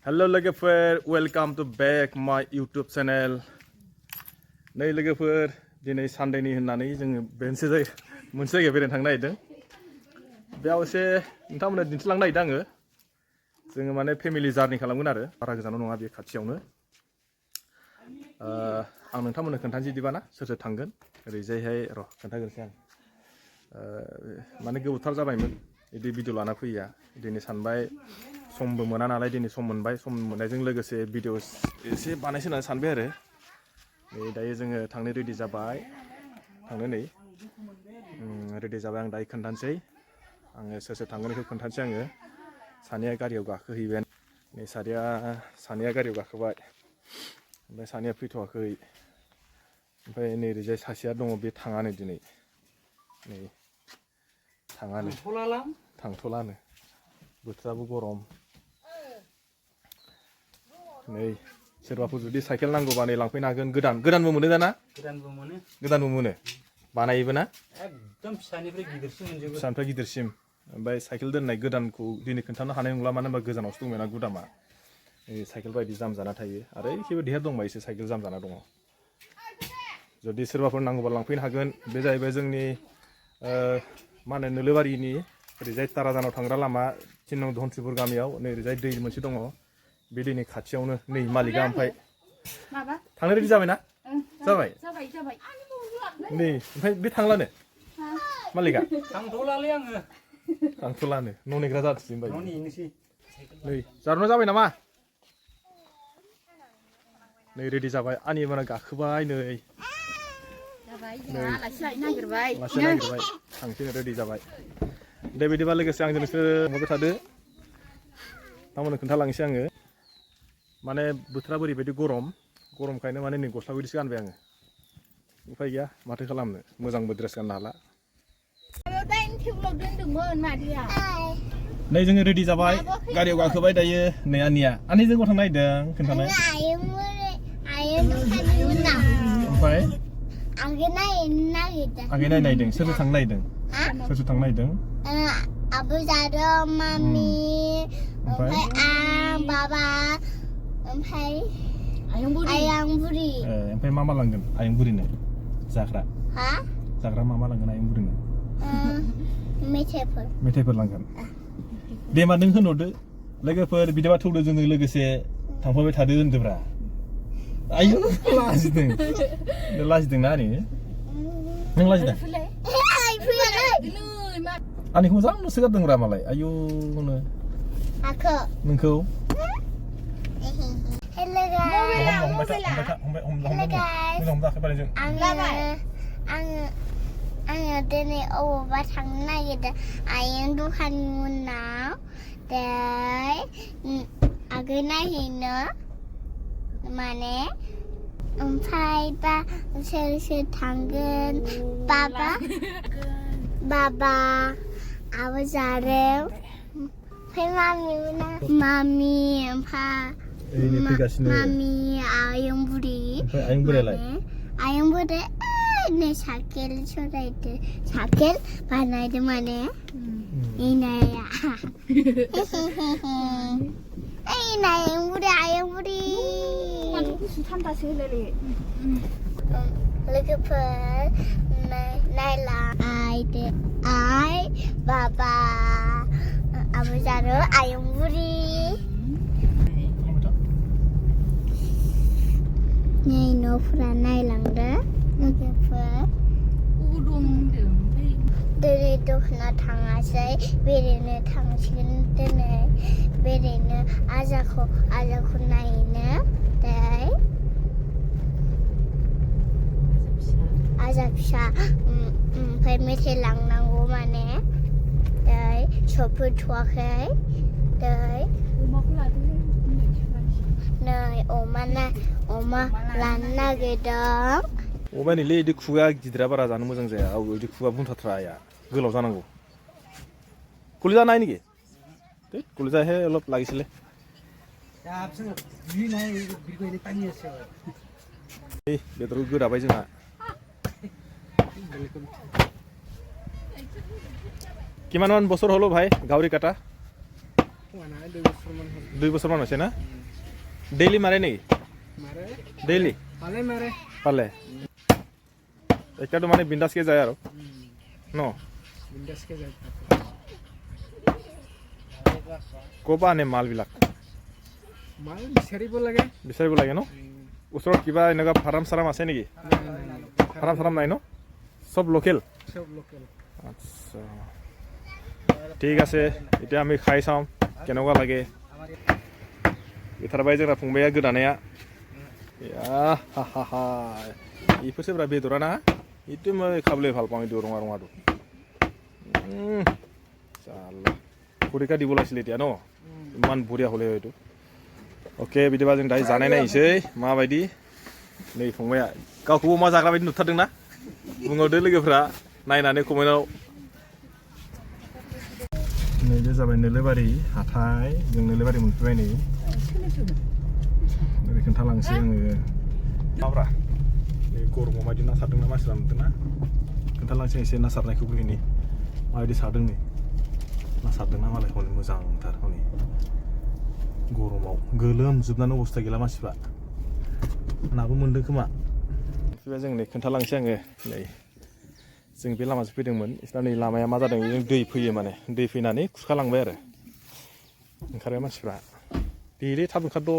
Hello लोगोफोर, welcome to back my YouTube channel. नै लोगोफोर, दिनै सानडेनि होननानै जोङो मोनसे जायगायाव बेरायनो थांनो नागिरदों। बेयाव एसे नोंथांमोननो दिन्थिलांनो नागिरदों आङो। जोङो माने फेमिलि जार्नि खालामगोन आरो बारा गोजानाव नङा, बे खाथियावनो। आं नोंथांमोननो खोन्थानोसै दिबा ना सोर सोर थांगोन। ओरैजायहाय र' खोन्थाग्रोनोसै आं। माने गोबावथार जाबायमोन बिदि भिडिअ लाना फैया। दिनै सानबाय समबो मोना नालाय, दिनै सम मोनबाय। सम मोननायजों लोगोसे भिडिअ एसे बानायसै होननानै सानबाय आरो। नै दायो जोङो थांनो रेडि जाबाय। थांनो नै रेडि जाबाय। आं दायो खोन्थानोसै। आङो सोर सोर थांगोन बेखौ खोन्थानोसै आङो। सानैया गारियाव गाखोहैबाय। नै सानैया गारियाव गाखोबाय। ओमफ्राय सानैया फैथ'वाखै। ओमफ्राय नै ओरैजाय सासेया दङ, बे थाङानो दिनै। नै थाङानो थांथ'लानो, बोथोराबो गरम। नै सोरबाफोर जुदि साइकेल नांगौबा नै लांफैनो हागोन। गोदानबो मोनो दाना? गोदानबो मोनो। बानायोबो ना? एकदम फिसानिफ्राय गिदिरसिम मोनजोबो। फिसानिफ्राय गिदिरसिम। ओमफ्राय साइकेल दोननाय गोदानखौ दिनै खोन्थानो हानाय नंला, मानो होनबा गोजानावसो दंमोन ना गुदामा। साइकेल बायदि जाम जाना थायो। आरो एखेबो देहा दंबा एसे साइकेल जाम जाना दङ। जुदि सोरबाफोर नांगौबा लांफैनो हागोन। बे जाहैबाय जोंनि मा होनो, नोलोबारिनि ओरैजाय ताराजानाव थांग्रा लामा, 3 नं धनसिपुर गामियाव। नै ओरैजाय दै मोनसे दङ, बे दैनि खाथियावनो। नै मालिका ओमफ्राय थांनो रेडि जाबायना? जाबाय। नै ओमफ्राय बे थांलानो मालिका? थांथ'लालै आङो। थांथ'लानो, न' नेग्रा जाथोंसै होनबाय। नै जारौना जाबाय नामा? नै रेडि जाबाय। आनैमोना गाखोबाय। नै आलासि नागिरबाय। थांसैनो रेडि जाबाय। दे बिदिबा लोगोसे आंजों नोंसोर माबाबाय थादो। नोंथांमोननो खोन्थालांसै आङो। माने बोथोरा ओरैबायदि गरमखायनो माने नै गस्ला बायदिसो गानबाय आङो। उफाय गैया, माथो खालामनो, मोजांबो ड्रेस गाननो हाला। नै जोङो रेडि जाबाय, गारियाव गाखोबाय दायो। नै आनैया जोंखौ थांनो नागिरदों खोन्थानो। ओमफ्राय आगे नायनो नागिरदों। सोर थांनो नागिरदों? सोर थांनो नागिरदों? आबो जादों, मामि, ओमफ्राय आं, बाबा, ओमफ्राय आयं बुरि। ओमफ्राय मा लांगोन आयं बुरिनो जाग्रा? जाग्रा मा लांगोन आयं बुरिनो? मेथाइफोर लांगोन। दे होनबा नों होनहरदो लोगोफोर। बिदिबा थौदो, जोंजों लोगोसे थांफाबाय थादो होनदोब्रा। आयौ लाजिदोंना आनै? नों लाजिदों? आनैखौ मोजां नुसोगारदोंब्रा मालाय। आयौ नोंखौ आङो दिनै अबावबा थांनो नागिरदों, आयं दखाननि उनाव। आगै नायहैनो माने। ओमफ्राय बा सोर थांगोन? बाबा आबो जादों, ओमफ्राय मामि, ओमफ्राय मामि, आयं बुरि। आयं बुरि नै साइकेल सालायदो, साइकेल बानायदों माने। इनाया आयं बुरि थान्दासो होलाय लोगोफोर। नायला आइ, बाबा, आबो जादों, आयं बुरि। नै न'फोरा नायलांदो लोगोफोर। दिनै दखानाव थाङासै, बेरायनो थांसिगोन दिनै। बेरायनो आजाखौ नायनो। आजा फिसा। ओमफ्राय मेथाइ लांनांगौ माने। सफैथ'वाखै। नै अमा लानो नागिरदों। अमाया नैलै बिदि खुगा गिदिरा बारा जानो मोजां जाया। बिदि खुगा बुंथाथ्राया, गोलाव जानांगौ। कुलि जानाय नेকি? कुलि जाहे अलप লাগিছিলে। बेदरखौ गोदाबाय जोंहा। কিমান মান বছর হলো ভাই গাউরি কাটা? 2 বছর মান হয়েছে না? Daily mare nih. Mare. Daily. Pale mare. Pale. Eka tuh mana bindas ke jaya ro. No. Bindas ke jaya. Kopa ane mal bilak. Mal bisaribo lage. Bisaribo lage no. Usrot kiba enaga faram saram ase niki. Faram saram nai no. Sob local. Sob local. আচ্ছা ঠিক আছে এতিয়া আমি খাই চাম কেনেকুৱা লাগে इथारबाय जोंना फंबाया गोदानाया हा हा हा इफोरसो ब्रा बेदरा ना इतु मैं खाबले ভাল পাওঁ ইটো ৰঙা ৰঙাটো চালা খৰিকা দিব লাগিছিল এতিয়া ন ইমান বঢ়িয়া হ'লে এইটো অকে बिदिबा जों दायो जानाय नायसै माबायदि नै फंबाया गावखौबो मा जाग्रा बायदि नुथारदों ना बुंहरदो लोगोफ्रा नायनानै कमेन्टआव नैबे जाबाय नोलोबारि हाथाय जों नोलोबारि मोनफैबाय नै ओरै खोन्थालांसै आङो माब्रा नै गरमाव माबायदि ना सारदों ना मानसिफ्रा नुदों ना खोन्थालांसै एसे ना सारनायखौबो नै माबायदि सारदों नै ना सारदों ना मालाय हनै मोजांथार हनै गरमाव गोलोमजोबनानै अबस्था गैला मानसिफ्रा नाबो मोनदों खोमा बेबा जों नै खोन्थालांसै आङो नै जों बे लामाजों फैदोंमोन इसना नै लामाया मा जादों जों दै फैयो माने दै फैनानै खुरखालांबाय आरो ओंखारबाय मानसिफ्रा देलै थाब ओंखारद'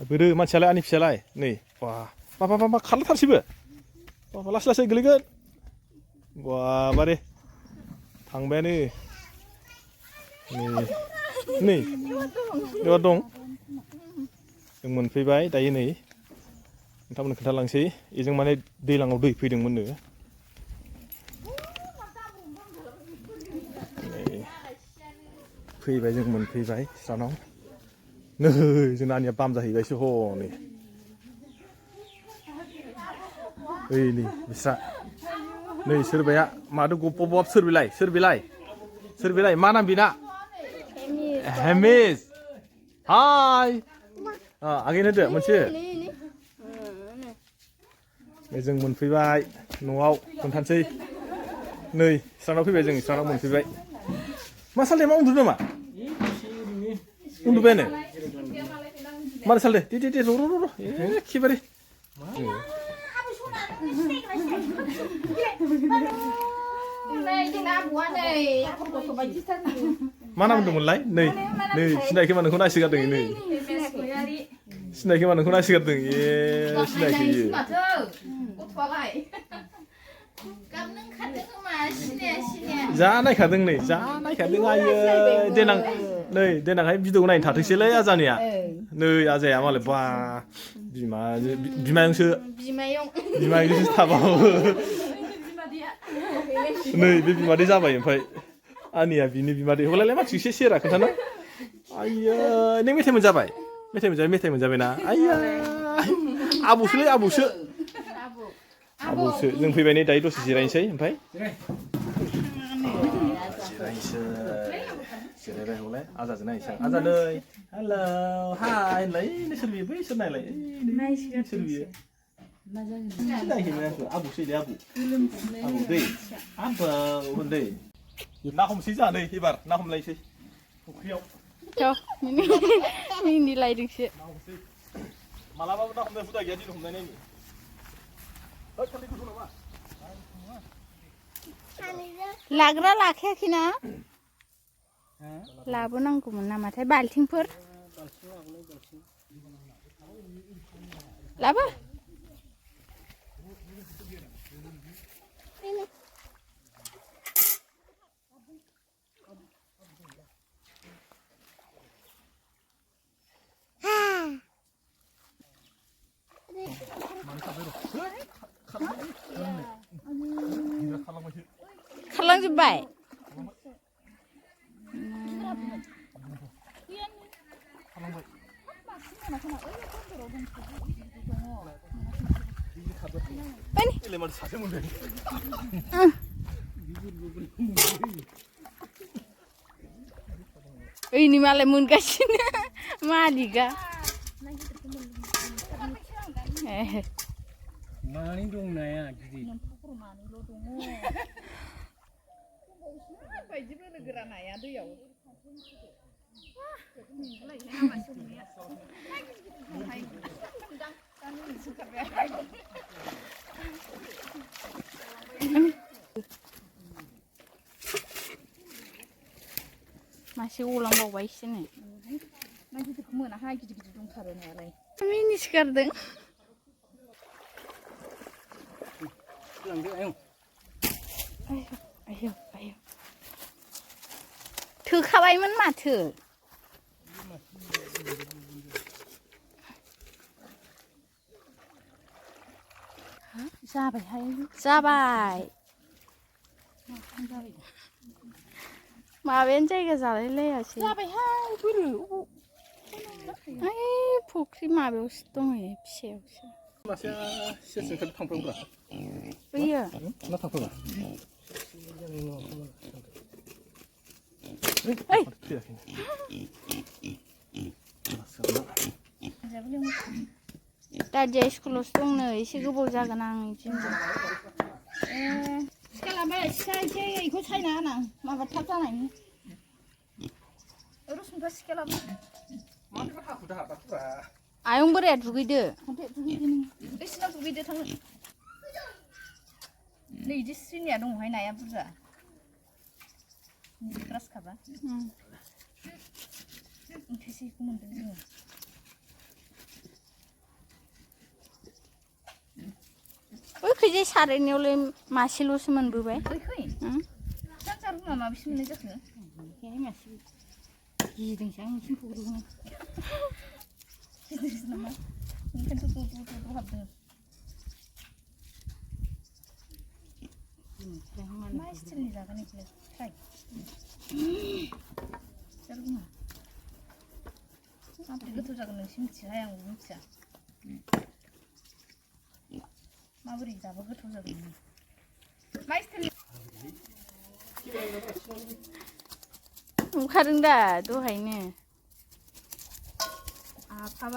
बोरो मानसियालाय आंनि फिसालाय नै मा खारलाथारसैबो लासै लासै गोलैगोन बाबारे थांबायानो नै बेयाव दं जों मोनफैबाय दायो नै नोंथांमोननो खोन्थालांसै बेजों माने दैलाङाव दै फैदोंमोननो फैबाय जों मोनफैबाय स्रानाव नै जोंना आंनिया बाम जाहैबायसो हनै ओइ नै बिस्रा नै सोरबाया मादो गब सोरबिलाय मा नाम बिना हेमिस हाय आगैनो होदो मोनसे जों मोनफैबाय न'आव खोन्थानोसै नै स्रानाव फैबाय जों स्रानाव मोनफैबाय मा सालदे मा उन्दुदों नामा उन्दुबायानो मारै सालदे दे र' एखेबारे मा नाम होनदोंमोनलाय नै सिनायखोमा नोंखौ नायसोगारदों नै सिनायखोमा नोंखौ नायसोगारदों सिनायखोयो जा नायखादों आयै देनांहाय भिडिअ नायनो थाथोंसैलै आजानिया नै आजाया मालाय बा बिमायंसो थाबावो नै बे बिमादै जाबाय ओमफ्राय आंनिया बिनि बिमादै हलायलाय मानसि एसे सेरा खोन्थाना आयै नों मेथाइ मोनजाबायना आयै आबौसो जों फैबाय नै दायो दसे जिरायनोसै ओमफ्राय जिरायबाय हलाय आजाजों नायनोसै आजा नै हेल' हाय होनलाय सोर बियो बै सोर नायलाय सोर बियो नायहैबाय आंखौ आबौसो दे आबौ दै आबौ होनदै ना हमसै जोंहा नै एबार ना हमलायसै फुख्रियाव मिनिलायदोंसो मालाबाबो ना हमनाय हुदा गैया दिनै हमनाय नायनि लाग्रा लाखायाखैना लाबोनांगौमोन नामाथाय बाल्थिंफोर लाबो खारलांजोब्बाय ओइनि मालाय मोनगासिनो मालिका मानै दं नाया गिदिर बायदि बोलो गोरा नाया दैयाव मासे गलांबावबायसो नै ना गिदिरखौ मोनाहाय गिदिर गिदिर दंथारो नायालाय मिनिसो गारदों लांदो आयं आयौ आयौ थोखाबायमोन माथो जाबायहाय जाबाय माबायानो जायगा जालायलायासै जाबायहाय बोरो ओइ फुख्रि माबायावसो दंहैयो फिसायावसो मासेया सेरसेनि खाथि थांफांब्रा बैयो ना थांफाङा ओइ दादिया स्कुलावसो दं नै एसे गोबाव जागोन आं बिदिनो सिखा लाबाय सिखा एसे बेखौ सायना होनां माबा थाब जानायनि रसुनफ्रा सिखा लाबाय मानोबा हाखुदा हाबाथुरा आयं बोराया दुगैदो दुगैदो नों बैसिनाव दुगैदो थाङो नै बिदि सिनिया दङहाय नाया बुरजा ग्रासखाबा ओंखायसो बेखौ मोनदों जोङो बैखैजाय सारायनायावलाय मासेल'सो मोनबोबाय बैखै फिसा फिसा रुमा माबेसे मोननाय जाखो बेहाय मासे गिदोंसो आं नोंसिनि फुख्रिखौनो गिदिरसो नामा ओंखायनोथ' द' हाबदों मा स्टिलनि जागोन बेखौलाय फ्राय फिसा रुमा माबोरै गोथाव जागोन नोंसो मिथियाहाय आंबो मिथिया माबोरै जाबा गोथाव जागोन मा स्टिलनि नुखादों दा दहायनो आफाबा